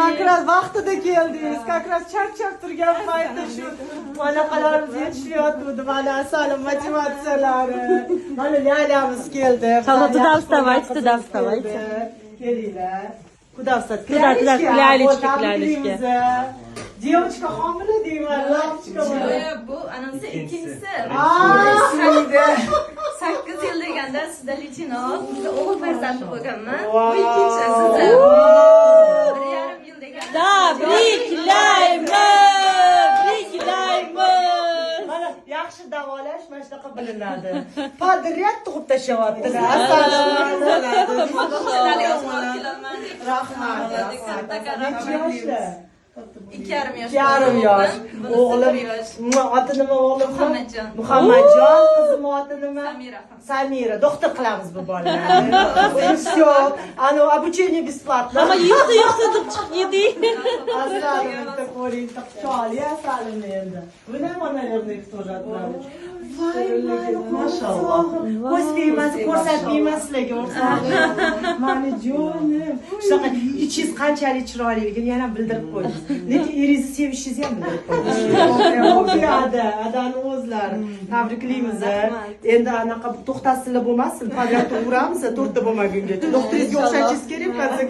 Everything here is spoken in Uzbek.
Как раз vaqtida keldingiz. Как раз charchab turgan paytda shu manaqalarimiz yetishmayotdi. Mana Asalning motivatsiyalari. Mana Laylamiz keldi. Tуда вставайте. Kelinglar. Kуда встать? Клялечки. Девочка homila deyman, lampochka mana. Bu anonsi ikkinchisi. 8 yil deganda sizda lichinov, bizda o'g'il farzandli bo'lganman. Bu ikkinchi sizda. 1,5 yil deganda. Tabriklaymiz. Mana yaxshi davolash mana shunaqa bilinadi. Podryad tug'ib tashyaptilar. Rahmat. Necha yoshda? 2,5 yosh. 2,5 yosh. O'g'lim oti nima o'g'lim? Muhammadjon. Muhammadjon, qizim oti nima? Samira. Samira. Doktor qilamiz bu bolalarni. Всё. Ano обучение бесплатно. Ama yıktı deb chiqib yedik. Asalim bitta ko'ring, tiqcholi asalim endi. Buni ham onalarni yutqazadilar. Voy, mashalloh. Ko'zlayman, ko'rsatmayman sizlarga o'rtoqlar. Mani jonim. Shunaqa ichingiz qanchalik chiroyliligini yana bildirib qo'ydingiz. Lekin eringizni sevishingizni ham bildirib qo'ydingiz. Adani o'zlari. Tabriklaymiz. Endi anaqa to'xtasizlar bo'lmasin. Podryadni uramiz, to'rtta bo'lmagungacha. Doktoringizga o'xshatishingiz kerak, konse